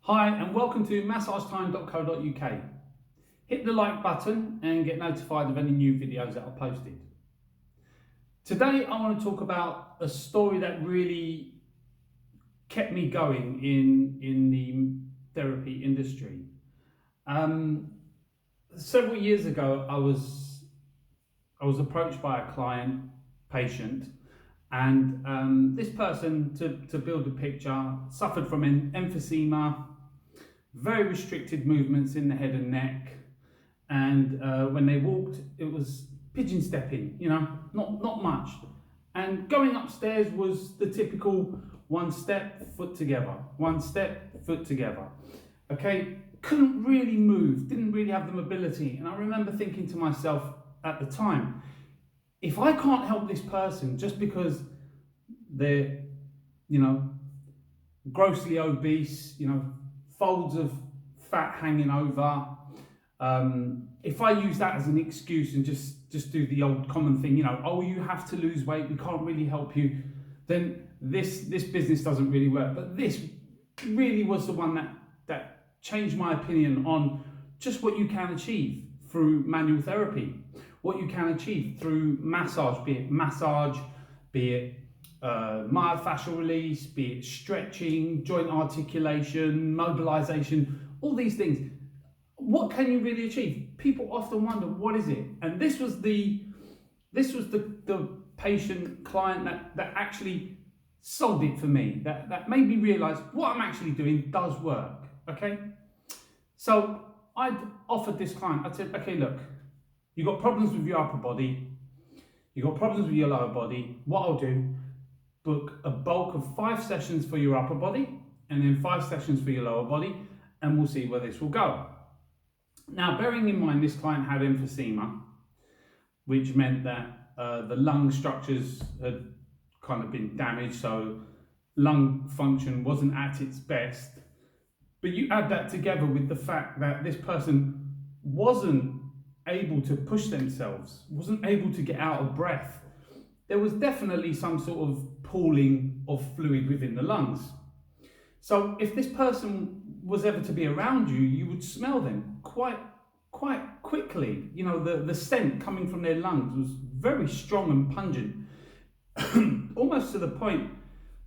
Hi and welcome to massagetime.co.uk. Hit the like button and get notified of any new videos that are posted. Today I want to talk about a story that really kept me going in the therapy industry. Several years ago I was approached by a patient, and this person, to build a picture, suffered from emphysema, very restricted movements in the head and neck, and when they walked, it was pigeon stepping, not much. And going upstairs was the typical one step, foot together, one step, foot together. Okay, couldn't really move, didn't really have the mobility. And I remember thinking to myself at the time, if I can't help this person just because they're, grossly obese, folds of fat hanging over. If I use that as an excuse and just do the old common thing, oh, you have to lose weight, we can't really help you, then this business doesn't really work. But this really was the one that changed my opinion on just what you can achieve through manual therapy, what you can achieve through massage, be it myofascial release, be it stretching, joint articulation, mobilization, all these things. What can you really achieve? People often wonder, what is it? And this was the patient client that actually sold it for me, that made me realize what I'm actually doing does work. Okay, so I'd offered this client, I said, okay, look, you've got problems with your upper body, you've got problems with your lower body. What I'll do, book a bulk of 5 sessions for your upper body and then 5 sessions for your lower body, and we'll see where this will go. Now, bearing in mind this client had emphysema, which meant that the lung structures had kind of been damaged, so lung function wasn't at its best. But you add that together with the fact that this person wasn't able to push themselves, wasn't able to get out of breath. There was definitely some sort of pooling of fluid within the lungs. So if this person was ever to be around you, you would smell them quite quickly. The scent coming from their lungs was very strong and pungent, almost to the point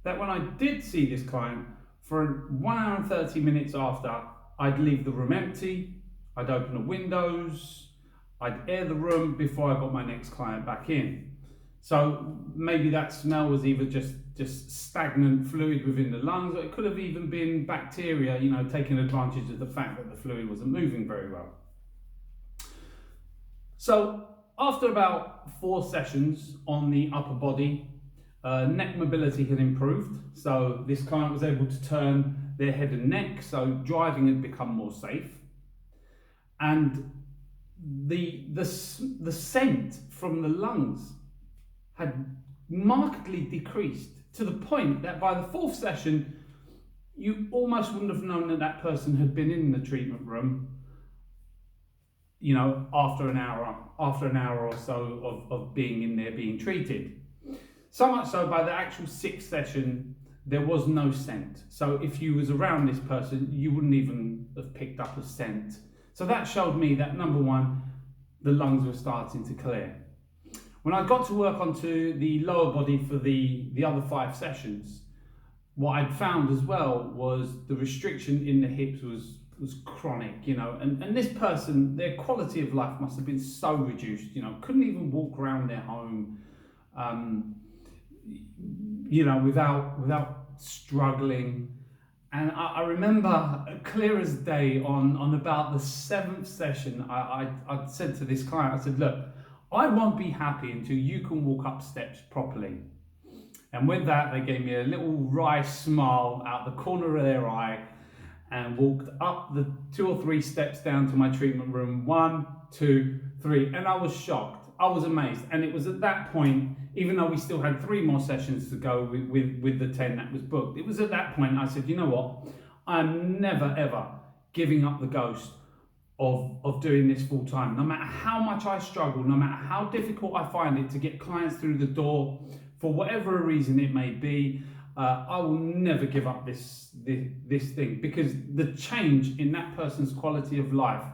that when I did see this client, for 1 hour and 30 minutes after, I'd leave the room empty, I'd open the windows, I'd air the room before I got my next client back in. So maybe that smell was either just stagnant fluid within the lungs, or it could have even been bacteria, taking advantage of the fact that the fluid wasn't moving very well. So after about 4 sessions on the upper body, neck mobility had improved. So this client was able to turn their head and neck, so driving had become more safe. And the scent from the lungs had markedly decreased, to the point that by the 4th session, you almost wouldn't have known that person had been in the treatment room, after an hour or so of being in there being treated. So much so, by the actual 6th session, there was no scent. So if you was around this person, you wouldn't even have picked up a scent. So that showed me that, number one, the lungs were starting to clear. When I got to work onto the lower body for the other 5 sessions, what I'd found as well was the restriction in the hips was chronic, and this person, their quality of life must have been so reduced, couldn't even walk around their home, without struggling. And I remember clear as day on about the 7th session, I said to this client, I said, look, I won't be happy until you can walk up steps properly. And with that, they gave me a little wry smile out the corner of their eye and walked up the 2 or 3 steps down to my treatment room. 1, 2, 3. And I was shocked. I was amazed. And it was at that point, even though we still had 3 more sessions to go with the 10 that was booked, it was at that point I said, you know what? I'm never, ever giving up the ghost of doing this full time. No matter how much I struggle, no matter how difficult I find it to get clients through the door, for whatever reason it may be, I will never give up this thing, because the change in that person's quality of life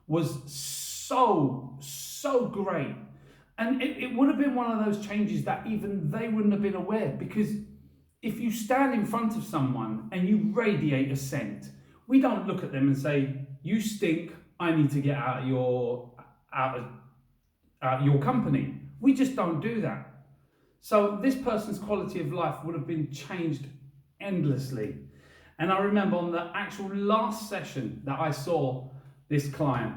was so great. And it would have been one of those changes that even they wouldn't have been aware, because if you stand in front of someone and you radiate a scent, we don't look at them and say, you stink, I need to get out of your company. We just don't do that. So this person's quality of life would have been changed endlessly. And I remember on the actual last session that I saw this client,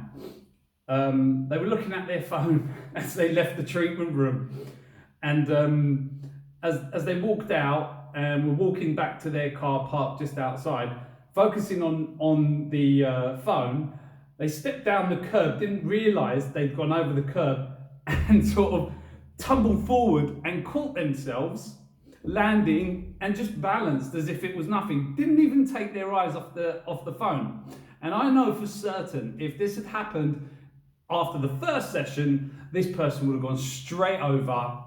they were looking at their phone as they left the treatment room. And as they walked out and were walking back to their car parked just outside, focusing on the phone, they stepped down the curb, didn't realise they'd gone over the curb, and sort of tumbled forward and caught themselves landing and just balanced as if it was nothing. Didn't even take their eyes off the phone. And I know for certain, if this had happened after the first session, this person would have gone straight over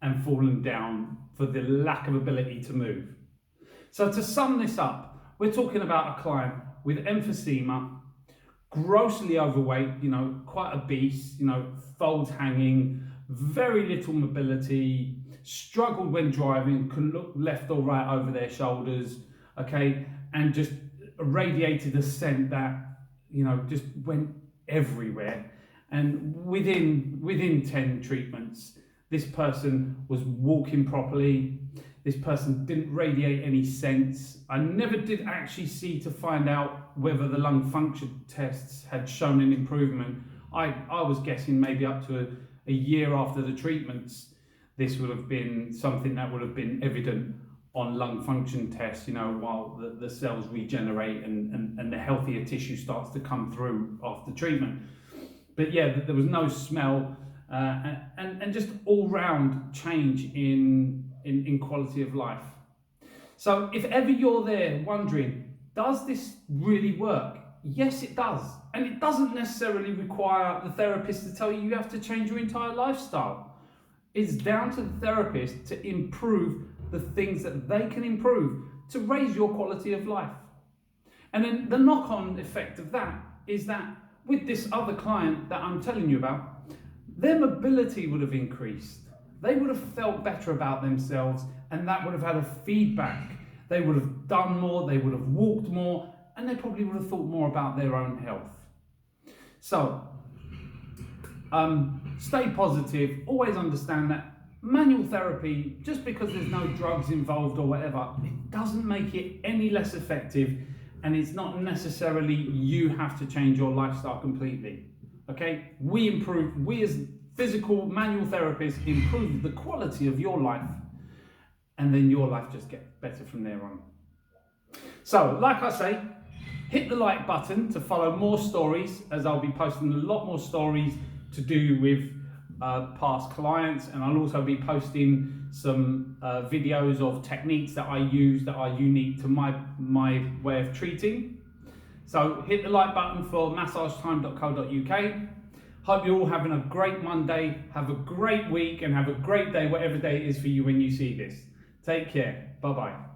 and fallen down for the lack of ability to move. So to sum this up, we're talking about a client with emphysema, grossly overweight, quite obese, folds hanging, very little mobility, struggled when driving, couldn't look left or right over their shoulders, okay, and just radiated a scent that, just went everywhere. And within 10 treatments, this person was walking properly. This person didn't radiate any scents. I never did actually see to find out whether the lung function tests had shown an improvement. I was guessing maybe up to a year after the treatments, this would have been something that would have been evident on lung function tests, while the cells regenerate and the healthier tissue starts to come through after treatment. But yeah, there was no smell and just all-round change in quality of life. So if ever you're there wondering, does this really work? Yes, it does. And it doesn't necessarily require the therapist to tell you have to change your entire lifestyle. It's down to the therapist to improve the things that they can improve to raise your quality of life. And then the knock-on effect of that is that with this other client that I'm telling you about, their mobility would have increased. They would have felt better about themselves, and that would have had a feedback. They would have done more, they would have walked more, and they probably would have thought more about their own health. So, stay positive, always understand that manual therapy, just because there's no drugs involved or whatever, it doesn't make it any less effective, and it's not necessarily you have to change your lifestyle completely. Okay? We as physical manual therapists improve the quality of your life, and then your life just gets better from there on. So, like I say, hit the like button to follow more stories, as I'll be posting a lot more stories to do with past clients, and I'll also be posting some videos of techniques that I use that are unique to my way of treating. So hit the like button for massagetime.co.uk. Hope you're all having a great Monday, have a great week, and have a great day, whatever day it is for you when you see this. Take care. Bye-bye.